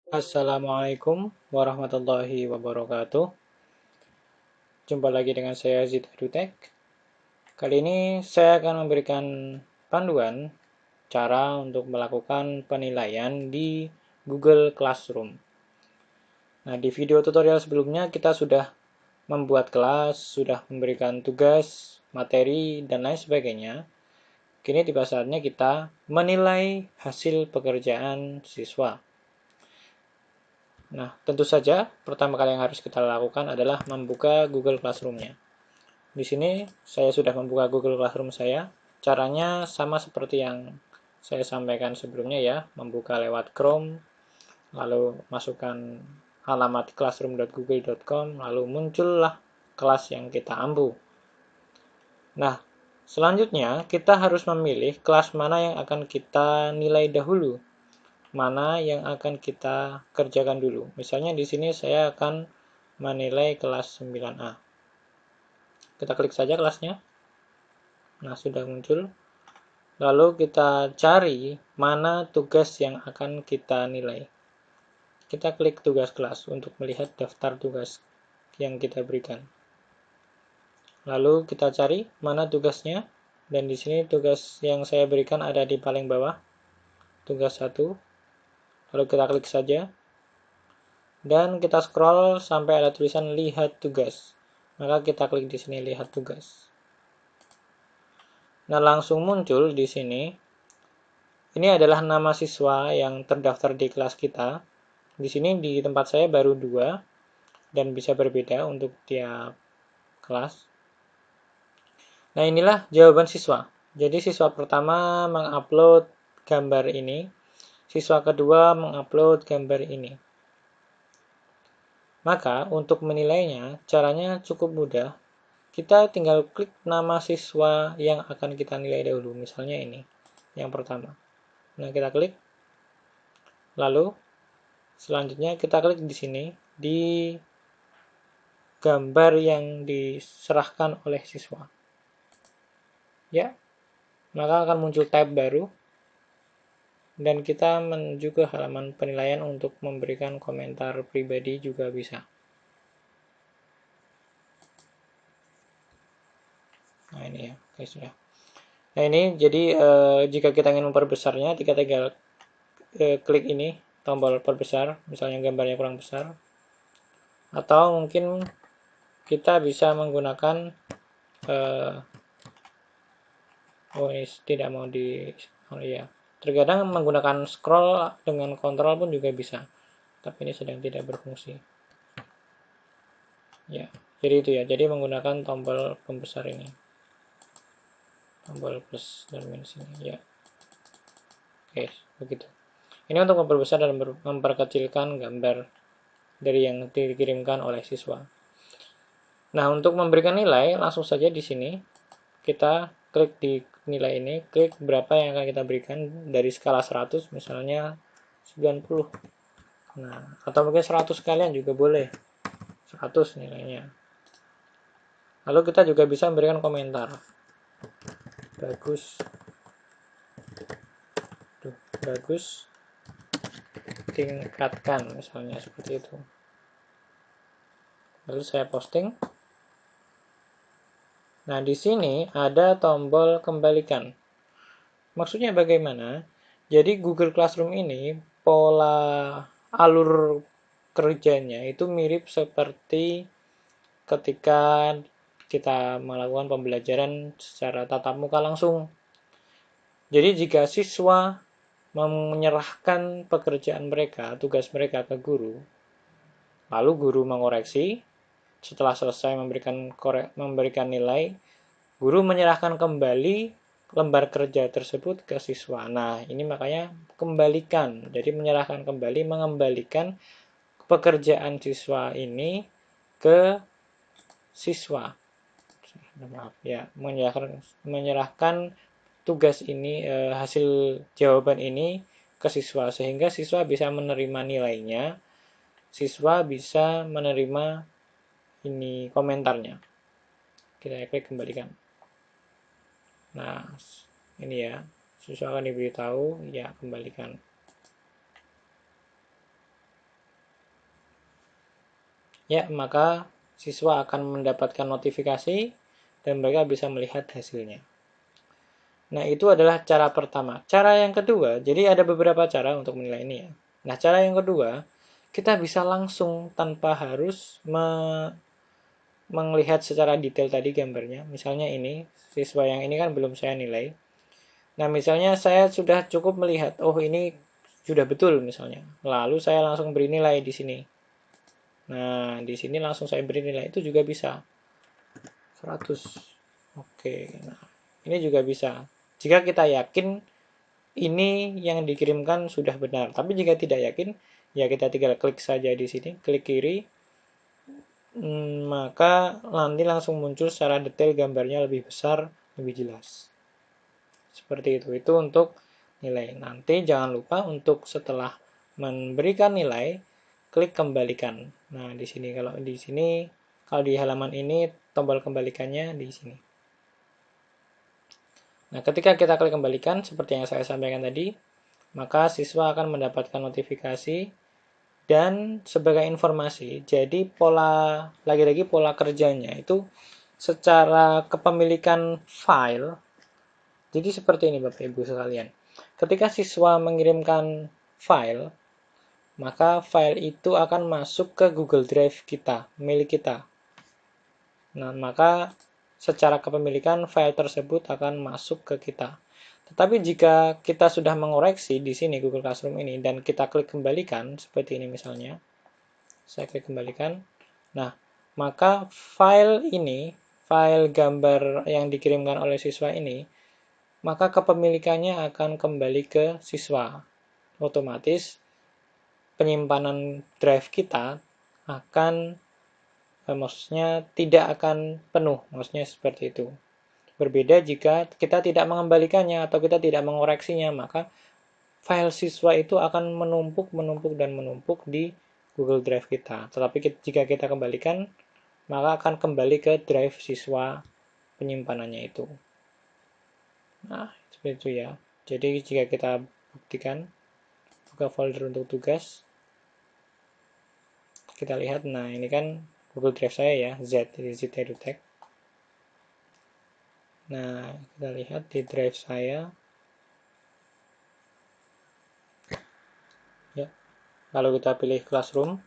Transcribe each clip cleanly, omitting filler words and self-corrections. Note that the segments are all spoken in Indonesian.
Assalamualaikum warahmatullahi wabarakatuh. Jumpa lagi dengan saya Zid Edutek. Kali ini saya akan memberikan panduan cara untuk melakukan penilaian di Google Classroom. Nah, di video tutorial sebelumnya kita sudah membuat kelas, sudah memberikan tugas, materi, dan lain sebagainya. Kini tiba saatnya kita menilai hasil pekerjaan siswa. Nah, tentu saja pertama kali yang harus kita lakukan adalah membuka Google Classroom-nya. Di sini saya sudah membuka Google Classroom saya. Caranya sama seperti yang saya sampaikan sebelumnya ya, membuka lewat Chrome, lalu masukkan alamat classroom.google.com, lalu muncullah kelas yang kita ampu. Nah, selanjutnya kita harus memilih kelas mana yang akan kita nilai dahulu, mana yang akan kita kerjakan dulu. Misalnya di sini saya akan menilai kelas 9A. Kita klik saja kelasnya. Nah, sudah muncul. Lalu kita cari mana tugas yang akan kita nilai. Kita klik tugas kelas untuk melihat daftar tugas yang kita berikan. Lalu kita cari mana tugasnya. Dan di sini tugas yang saya berikan ada di paling bawah. Tugas 1. Lalu kita klik saja. Dan kita scroll sampai ada tulisan lihat tugas. Maka kita klik di sini lihat tugas. Nah, langsung muncul di sini. Ini adalah nama siswa yang terdaftar di kelas kita. Di sini di tempat saya baru 2 dan bisa berbeda untuk tiap kelas. Nah, inilah jawaban siswa. Jadi siswa pertama mengupload gambar ini, siswa kedua mengupload gambar ini. Maka untuk menilainya caranya cukup mudah. Kita tinggal klik nama siswa yang akan kita nilai dahulu, misalnya ini, yang pertama. Nah, kita klik. Lalu selanjutnya kita klik di sini di gambar yang diserahkan oleh siswa. Ya, maka akan muncul tab baru dan kita menuju ke halaman penilaian untuk memberikan komentar pribadi juga bisa. Nah, ini ya, oke sudah. Nah, ini jadi jika kita ingin memperbesarnya, kita tinggal klik ini tombol perbesar, misalnya gambarnya kurang besar, atau mungkin kita bisa menggunakan oh ini tidak mau di oh iya, terkadang menggunakan scroll dengan kontrol pun juga bisa, tapi ini sedang tidak berfungsi ya. Jadi itu ya, jadi menggunakan tombol pembesar ini, tombol plus dan minus ini ya. Oke, begitu. Ini untuk memperbesar dan memperkecilkan gambar dari yang dikirimkan oleh siswa. Nah, untuk memberikan nilai langsung saja di sini kita klik di nilai ini, klik berapa yang akan kita berikan dari skala 100 misalnya 90. Nah, atau mungkin 100 kalian juga boleh. 100 nilainya. Lalu kita juga bisa memberikan komentar. Bagus. Bagus. Tingkatkan misalnya seperti itu. Lalu saya posting. Nah, di sini ada tombol kembalikan. Maksudnya bagaimana? Jadi Google Classroom ini pola alur kerjanya itu mirip seperti ketika kita melakukan pembelajaran secara tatap muka langsung. Jadi jika siswa menyerahkan pekerjaan mereka, tugas mereka ke guru, lalu guru mengoreksi, setelah selesai memberikan nilai, guru menyerahkan kembali lembar kerja tersebut ke siswa. Nah, ini makanya kembalikan. Jadi menyerahkan kembali, mengembalikan pekerjaan siswa ini ke siswa. Maaf ya, menyerahkan tugas ini, hasil jawaban ini ke siswa sehingga siswa bisa menerima nilainya, siswa bisa menerima ini komentarnya. Kita klik kembalikan. Nah, ini ya, siswa akan diberitahu, ya kembalikan. ya maka siswa akan mendapatkan notifikasi dan mereka bisa melihat hasilnya. Nah, itu adalah cara pertama. Cara yang kedua, jadi ada beberapa cara untuk menilai ini ya. Nah, cara yang kedua, kita bisa langsung tanpa harus melihat secara detail tadi gambarnya. Misalnya ini, siswa yang ini kan belum saya nilai. Nah, misalnya saya sudah cukup melihat, oh ini sudah betul misalnya. Lalu saya langsung beri nilai di sini. Nah, di sini langsung saya beri nilai, itu juga bisa. 100. Oke, nah ini juga bisa. Jika kita yakin ini yang dikirimkan sudah benar. Tapi jika tidak yakin, ya kita tinggal klik saja di sini, klik kiri, maka nanti langsung muncul secara detail gambarnya lebih besar, lebih jelas. Seperti itu untuk nilai. Nanti jangan lupa untuk setelah memberikan nilai, klik kembalikan. Nah, di sini kalau di halaman ini tombol kembalikannya di sini. Nah, ketika kita klik kembalikan seperti yang saya sampaikan tadi, maka siswa akan mendapatkan notifikasi dan sebagai informasi, jadi lagi-lagi pola kerjanya itu secara kepemilikan file. Jadi seperti ini Bapak Ibu sekalian. Ketika siswa mengirimkan file, maka file itu akan masuk ke Google Drive kita, milik kita. Nah, maka secara kepemilikan file tersebut akan masuk ke kita. Tetapi jika kita sudah mengoreksi di sini Google Classroom ini dan kita klik kembalikan seperti ini misalnya, saya klik kembalikan. Nah, maka file ini, file gambar yang dikirimkan oleh siswa ini, maka kepemilikannya akan kembali ke siswa. Otomatis penyimpanan drive kita akan maksudnya tidak akan penuh, maksudnya seperti itu. Berbeda jika kita tidak mengembalikannya atau kita tidak mengoreksinya, maka file siswa itu akan menumpuk di Google Drive kita. Tetapi jika kita kembalikan, maka akan kembali ke drive siswa penyimpanannya itu. Nah, seperti itu ya. Jadi jika kita buktikan, buka folder untuk tugas, kita lihat, nah ini kan Google Drive saya ya, Z-EduTech. Nah, kita lihat di drive saya. Ya. Lalu kita pilih Classroom.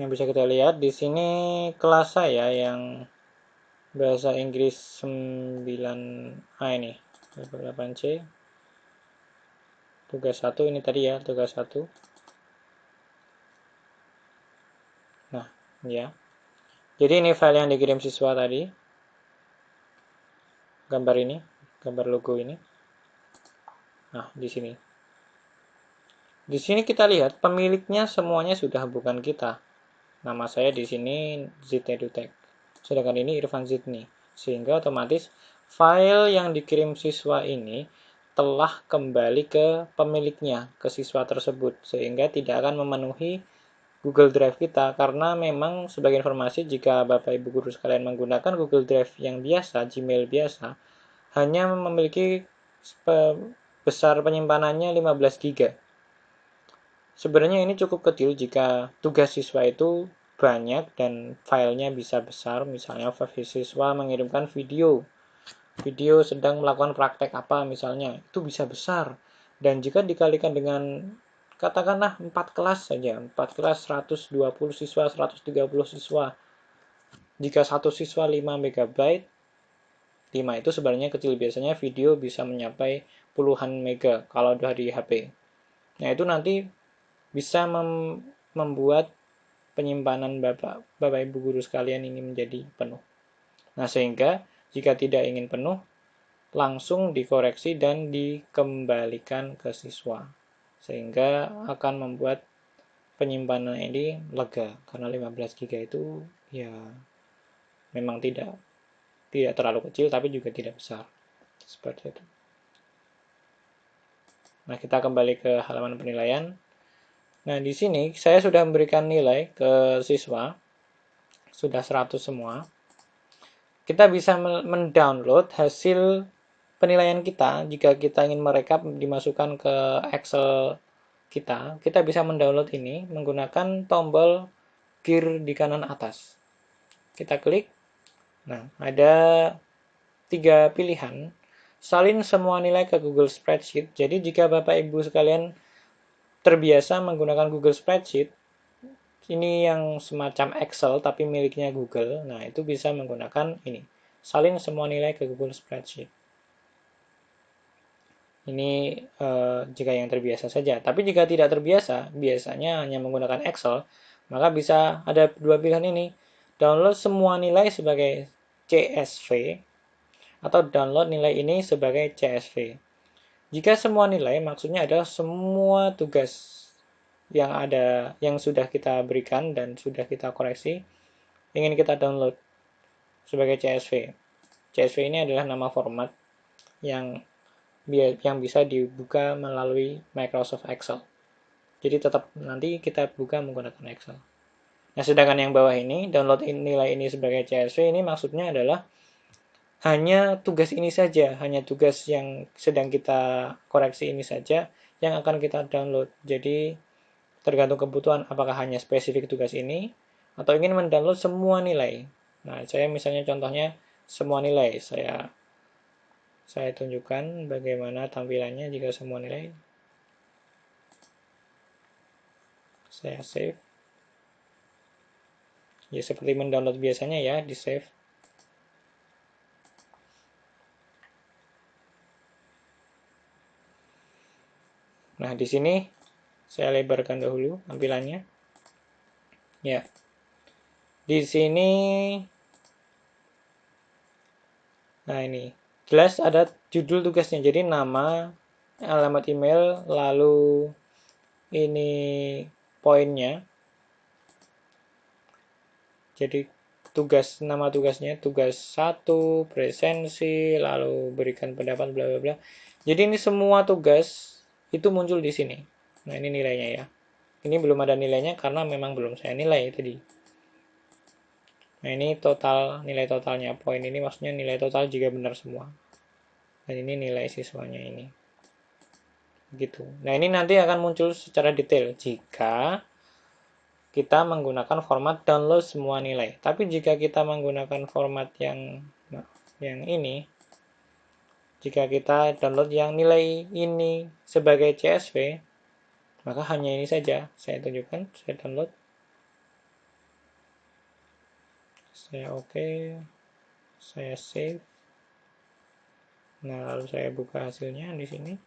Yang bisa kita lihat di sini kelas saya yang bahasa Inggris 9A ini, 8C. Tugas 1 ini tadi ya, tugas 1. Nah, ya. Jadi ini file yang dikirim siswa tadi. Gambar ini, gambar logo ini. Nah, di sini. Di sini kita lihat pemiliknya semuanya sudah bukan kita. Nama saya di sini Z-EduTech. Sedangkan ini Irfan Zidni. Sehingga otomatis file yang dikirim siswa ini telah kembali ke pemiliknya, ke siswa tersebut. Sehingga tidak akan memenuhi Google Drive kita, karena memang sebagai informasi jika Bapak Ibu guru sekalian menggunakan Google Drive yang biasa, Gmail biasa, hanya memiliki besar penyimpanannya 15 GB. Sebenarnya ini cukup kecil jika tugas siswa itu banyak dan filenya bisa besar. Misalnya siswa mengirimkan video sedang melakukan praktek apa misalnya, itu bisa besar. Dan jika dikalikan dengan katakanlah 4 kelas saja, 4 kelas 120 siswa, 130 siswa. Jika satu siswa 5 MB, 5 itu sebenarnya kecil, biasanya video bisa mencapai puluhan mega kalau dari HP. Nah, itu nanti bisa membuat penyimpanan Bapak Ibu guru sekalian ini menjadi penuh. Nah, sehingga jika tidak ingin penuh, langsung dikoreksi dan dikembalikan ke siswa. Sehingga akan membuat penyimpanan ini lega, karena 15 GB itu ya memang tidak terlalu kecil tapi juga tidak besar. Seperti itu. Nah, kita kembali ke halaman penilaian. Nah, di sini saya sudah memberikan nilai ke siswa, sudah 100 semua. Kita bisa mendownload hasil penilaian kita jika kita ingin merekap, dimasukkan ke Excel kita bisa mendownload ini menggunakan tombol gear di kanan atas. Kita klik. Nah, ada 3 pilihan. Salin semua nilai ke Google Spreadsheet. Jadi jika Bapak Ibu sekalian terbiasa menggunakan Google Spreadsheet, ini yang semacam Excel tapi miliknya Google. Nah, itu bisa menggunakan ini. Salin semua nilai ke Google Spreadsheet. Ini jika yang terbiasa saja. Tapi jika tidak terbiasa, biasanya hanya menggunakan Excel, maka bisa ada 2 pilihan ini. Download semua nilai sebagai CSV atau download nilai ini sebagai CSV. Jika semua nilai, maksudnya adalah semua tugas yang sudah kita berikan dan sudah kita koreksi, ingin kita download sebagai CSV. CSV ini adalah nama format yang bisa dibuka melalui Microsoft Excel. Jadi tetap nanti kita buka menggunakan Excel. Nah, sedangkan yang bawah ini, download nilai ini sebagai CSV, ini maksudnya adalah hanya tugas ini saja, hanya tugas yang sedang kita koreksi ini saja yang akan kita download. Jadi tergantung kebutuhan, apakah hanya spesifik tugas ini atau ingin mendownload semua nilai. Nah, saya misalnya contohnya semua nilai, saya tunjukkan bagaimana tampilannya jika semua nilai. Saya save. Ya seperti mendownload biasanya ya, di save. Nah, di sini saya lebarkan dahulu tampilannya. Ya. Di sini nah ini jelas ada judul tugasnya. Jadi nama, alamat email, lalu ini poinnya. Jadi nama tugasnya tugas 1, presensi, lalu berikan pendapat bla bla bla. Jadi ini semua tugas itu muncul di sini. Nah, ini nilainya ya. Ini belum ada nilainya karena memang belum saya nilai tadi. Nah, ini nilai totalnya. Poin ini maksudnya nilai total jika benar semua. Dan ini nilai siswanya ini. Gitu. Nah, ini nanti akan muncul secara detail jika kita menggunakan format download semua nilai. Tapi jika kita menggunakan format yang ini, jika kita download yang nilai ini sebagai CSV, maka hanya ini saja. Saya tunjukkan, saya download. Saya oke. Saya save. Nah, lalu saya buka hasilnya di sini.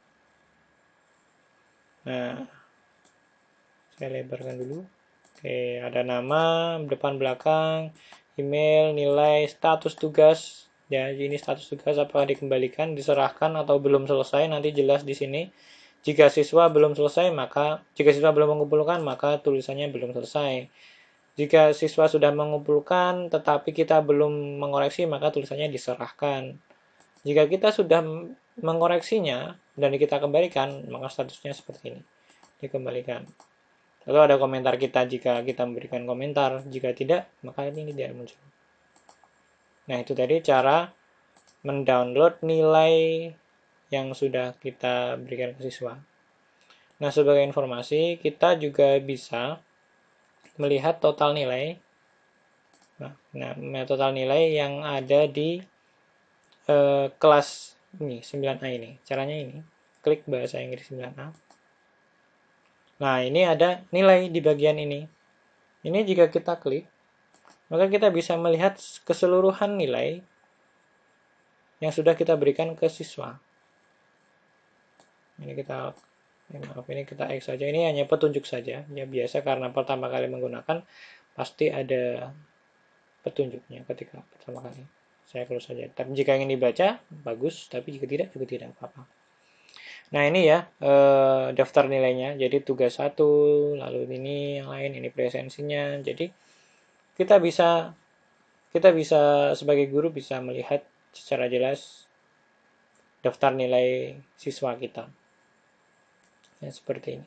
Nah, saya lebarkan dulu. Oke, ada nama, depan belakang, email, nilai, status tugas. Ya, ini status tugas apakah dikembalikan, diserahkan atau belum selesai, nanti jelas di sini. Jika siswa belum mengumpulkan, maka tulisannya belum selesai. Jika siswa sudah mengumpulkan tetapi kita belum mengoreksi, maka tulisannya diserahkan. Jika kita sudah mengoreksinya dan kita kembalikan, maka statusnya seperti ini, dikembalikan. Lalu ada komentar kita jika kita memberikan komentar, jika tidak, maka ini tidak muncul. Nah, itu tadi cara mendownload nilai yang sudah kita berikan ke siswa. Nah, sebagai informasi, kita juga bisa melihat total nilai. Nah, total nilai yang ada di kelas ini, 9A ini. Caranya ini, klik bahasa Inggris 9A. Nah, ini ada nilai di bagian ini. Ini jika kita klik, maka kita bisa melihat keseluruhan nilai yang sudah kita berikan ke siswa. Ini kita X saja. Ini hanya petunjuk saja. Ya biasa karena pertama kali menggunakan pasti ada petunjuknya ketika pertama kali. Saya close saja. Tapi jika ingin dibaca bagus, tapi jika tidak juga tidak apa-apa. Nah, ini ya daftar nilainya. Jadi tugas 1, lalu ini yang lain, ini presensinya. Jadi kita bisa sebagai guru bisa melihat secara jelas daftar nilai siswa kita. Ya, seperti ini.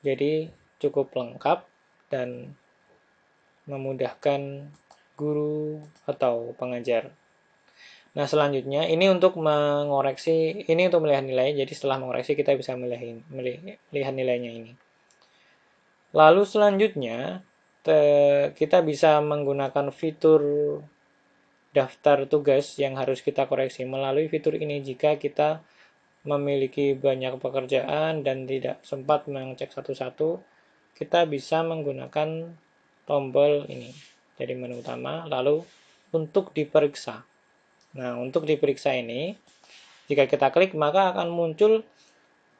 Jadi cukup lengkap dan memudahkan guru atau pengajar. Nah, selanjutnya ini untuk mengoreksi, ini untuk melihat nilai. Jadi setelah mengoreksi kita bisa melihat nilainya ini. Lalu selanjutnya kita bisa menggunakan fitur daftar tugas yang harus kita koreksi melalui fitur ini jika kita memiliki banyak pekerjaan dan tidak sempat mengecek satu-satu. Kita bisa menggunakan tombol ini dari menu utama, lalu untuk diperiksa. Nah, untuk diperiksa ini, jika kita klik maka akan muncul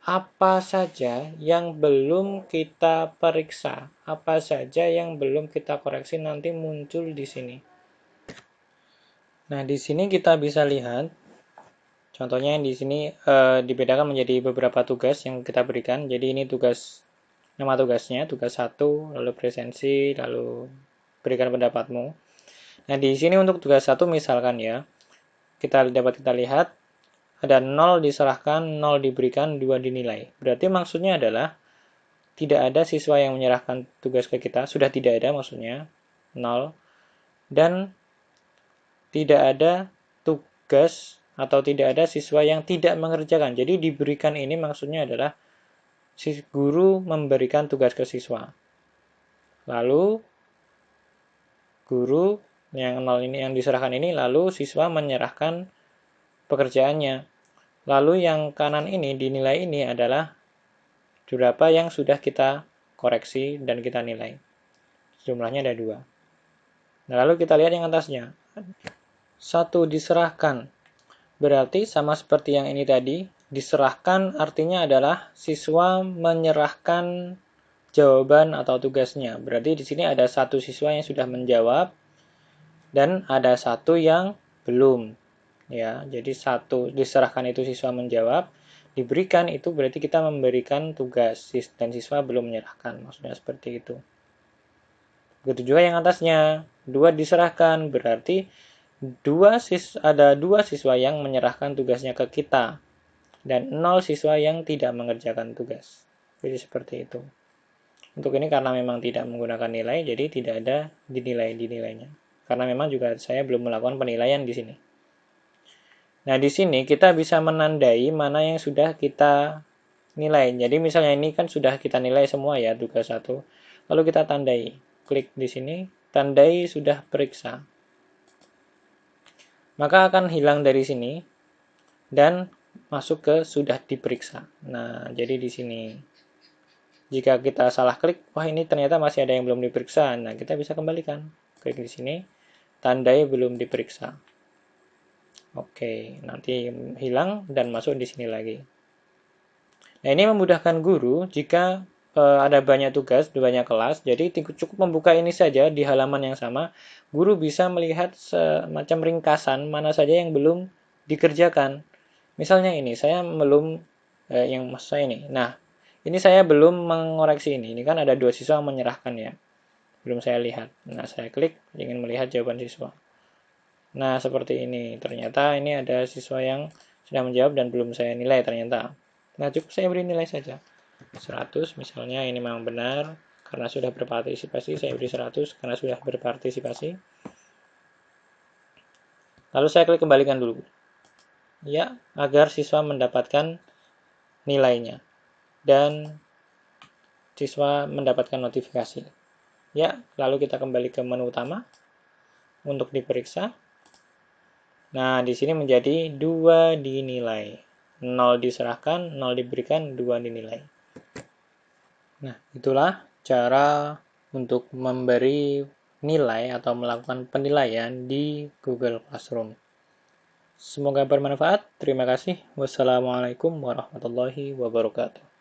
apa saja yang belum kita periksa, apa saja yang belum kita koreksi nanti muncul di sini. Nah, di sini kita bisa lihat, contohnya yang di sini dibedakan menjadi beberapa tugas yang kita berikan. Jadi ini tugas, nama tugasnya, tugas 1, lalu presensi, lalu berikan pendapatmu. Nah, di sini untuk tugas 1 misalkan ya, dapat kita lihat ada 0 diserahkan, 0 diberikan, 2 dinilai. Berarti maksudnya adalah tidak ada siswa yang menyerahkan tugas ke kita, sudah tidak ada maksudnya, 0. Dan tidak ada tugas atau tidak ada siswa yang tidak mengerjakan. Jadi diberikan ini maksudnya adalah si guru memberikan tugas ke siswa. Lalu guru yang 0 ini yang diserahkan ini, lalu siswa menyerahkan pekerjaannya. Lalu yang kanan ini dinilai ini adalah berapa yang sudah kita koreksi dan kita nilai. Jumlahnya ada 2. Nah, lalu kita lihat yang atasnya. 1 diserahkan. Berarti sama seperti yang ini tadi, diserahkan artinya adalah siswa menyerahkan jawaban atau tugasnya. Berarti di sini ada 1 siswa yang sudah menjawab dan ada 1 yang belum. Ya, jadi 1 diserahkan itu siswa menjawab, diberikan itu berarti kita memberikan tugas dan siswa belum menyerahkan, maksudnya seperti itu. Begitu juga yang atasnya, 2 diserahkan berarti ada 2 siswa yang menyerahkan tugasnya ke kita dan 0 siswa yang tidak mengerjakan tugas. Jadi seperti itu. Untuk ini karena memang tidak menggunakan nilai, jadi tidak ada dinilainya. Karena memang juga saya belum melakukan penilaian di sini. Nah, di sini kita bisa menandai mana yang sudah kita nilai. Jadi misalnya ini kan sudah kita nilai semua ya, tugas 1. Lalu kita tandai. Klik di sini, tandai sudah periksa. Maka akan hilang dari sini dan masuk ke sudah diperiksa. Nah, jadi di sini jika kita salah klik, wah ini ternyata masih ada yang belum diperiksa. Nah, kita bisa kembalikan. Klik di sini, tandai belum diperiksa. Oke, nanti hilang dan masuk di sini lagi. Nah, ini memudahkan guru jika ada banyak tugas, banyak kelas, jadi cukup membuka ini saja di halaman yang sama. Guru bisa melihat semacam ringkasan mana saja yang belum dikerjakan. Misalnya ini, saya belum, yang maksud saya ini. Nah, ini saya belum mengoreksi ini. Ini kan ada 2 siswa yang menyerahkan ya. Belum saya lihat. Nah, saya klik, ingin melihat jawaban siswa. Nah, seperti ini. Ternyata ini ada siswa yang sudah menjawab dan belum saya nilai ternyata. Nah, cukup saya beri nilai saja. 100 misalnya, ini memang benar. Karena sudah berpartisipasi, saya beri 100 karena sudah berpartisipasi. Lalu saya klik kembalikan dulu. Ya, agar siswa mendapatkan nilainya. Dan siswa mendapatkan notifikasi. Ya, lalu kita kembali ke menu utama untuk diperiksa. Nah, di sini menjadi 2 dinilai. 0 diserahkan, 0 diberikan, 2 dinilai. Nah, itulah cara untuk memberi nilai atau melakukan penilaian di Google Classroom. Semoga bermanfaat. Terima kasih. Wassalamualaikum warahmatullahi wabarakatuh.